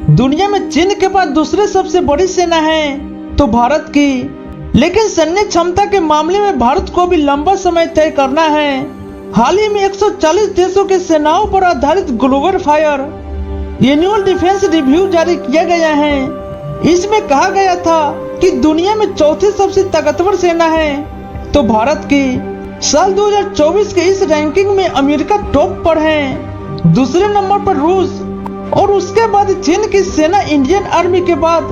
दुनिया में चीन के बाद दूसरे सबसे बड़ी सेना है तो भारत की, लेकिन सैन्य क्षमता के मामले में भारत को भी लंबा समय तय करना है। हाल ही में 140 देशों के सेनाओं पर आधारित global fire annual defence review जारी किया गया है। इसमें कहा गया था कि दुनिया में चौथी सबसे ताकतवर सेना है तो भारत की। साल 2024 के इस रैंकिंग में अमेरिका टॉप पर है, दूसरे नंबर पर रूस और उसके बाद चीन की सेना इंडियन आर्मी के बाद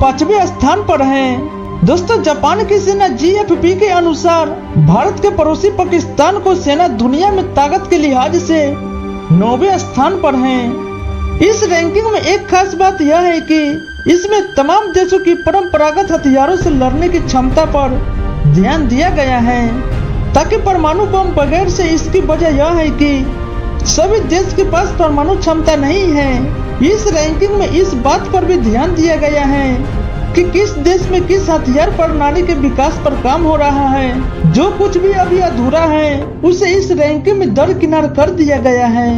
5वें स्थान पर है। दोस्तों, जापान की सेना GFP के अनुसार भारत के पड़ोसी पाकिस्तान को सेना दुनिया में ताकत के लिहाज से 9वें स्थान पर है। इस रैंकिंग में एक खास बात यह है कि इसमें तमाम देशों की परंपरागत हथियारों से लड़ने की क्षमता पर ध्यान दिया गया है, ताकि परमाणु बम बगैर से। इसकी वजह यह है कि सभी देश के पास परमाणु क्षमता नहीं है। इस रैंकिंग में इस बात पर भी ध्यान दिया गया है कि किस देश में किस हथियार प्रणाली के विकास पर काम हो रहा है। जो कुछ भी अभी अधूरा है उसे इस रैंकिंग में दरकिनार कर दिया गया है।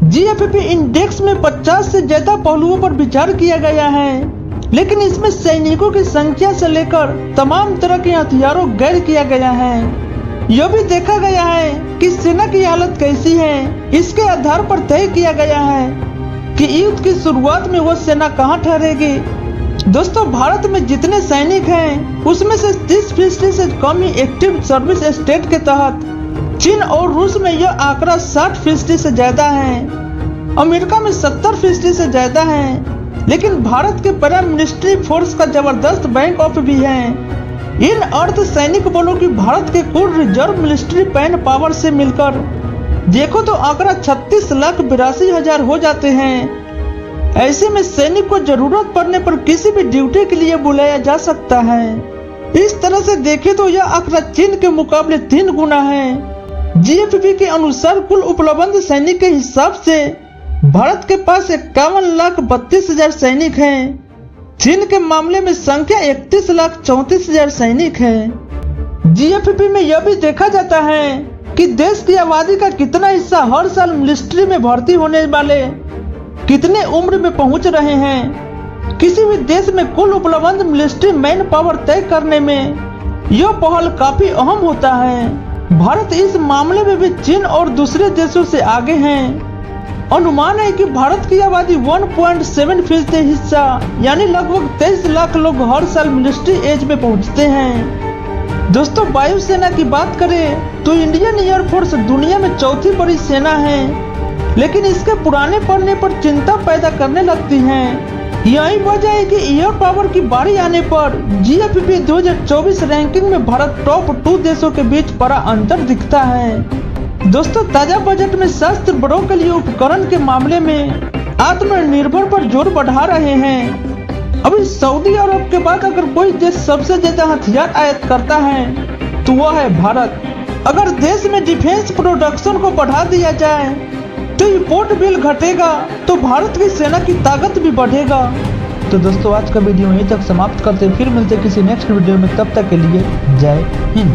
GFP इंडेक्स में 50 से ज्यादा पहलुओं पर विचार किया गया है, लेकिन इसमें सैनिकों की संख्या से लेकर तमाम तरह के हथियारों गैर किया गया है। यह भी देखा गया है कि सेना की हालत कैसी है। इसके आधार पर तय किया गया है कि युद्ध की शुरुआत में वह सेना कहां ठहरेगी। दोस्तों, भारत में जितने सैनिक हैं उसमें से 30% से कम ही एक्टिव सर्विस स्टेट के तहत। चीन और रूस में यह आंकड़ा 60% से ज्यादा है। अमेरिका में 70% से ज्यादा है, लेकिन भारत के पैरा मिलिट्री फोर्स का जबरदस्त बैंक ऑफ भी है। इन अर्ध सैनिक बलों की भारत के कुल रिजर्व मिलिट्री मैन पावर से मिलकर देखो तो आंकड़ा 36,82,000 हो जाते हैं। ऐसे में सैनिक को जरूरत पड़ने पर किसी भी ड्यूटी के लिए बुलाया जा सकता है। इस तरह से देखें तो यह आंकड़ा चीन के मुकाबले 3 गुना है। GFP के अनुसार कुल उपलब्ध सैनिक के हिसाब से भारत के पास 51,32,000 सैनिक हैं। चीन के मामले में संख्या 31,34,000 सैनिक है। GFP में यह भी देखा जाता है कि देश की आबादी का कितना हिस्सा हर साल मिलिट्री में भर्ती होने वाले कितने उम्र में पहुंच रहे हैं। किसी भी देश में कुल उपलब्ध मिलिट्री मैन पावर तय करने में यह पहल काफी अहम होता है। भारत इस मामले में भी चीन और दूसरे देशों से आगे है। अनुमान है कि भारत की आबादी 1.7% हिस्सा यानी लगभग 23 लाख लोग हर साल मिलिट्री एज में पहुंचते हैं। दोस्तों, वायुसेना की बात करें तो इंडियन एयरफोर्स दुनिया में चौथी बड़ी सेना है, लेकिन इसके पुराने पड़ने पर चिंता पैदा करने लगती हैं। यही वजह है कि एयर पावर की बारी आने पर GFP 2024 रैंकिंग में भारत टॉप 2 देशों के बीच बड़ा अंतर दिखता है। दोस्तों, ताजा बजट में शस्त्र बड़ों के लिए उपकरण के मामले में आत्मनिर्भर पर जोर बढ़ा रहे हैं। अभी सऊदी अरब के बाद अगर कोई देश सबसे ज्यादा हथियार आयात करता है तो वह है भारत। अगर देश में डिफेंस प्रोडक्शन को बढ़ा दिया जाए तो इंपोर्ट बिल घटेगा तो भारत की सेना की ताकत भी बढ़ेगा। तो दोस्तों, आज का वीडियो यहीं तक समाप्त करते, फिर मिलते किसी नेक्स्ट वीडियो में। तब तक के लिए जय हिंद।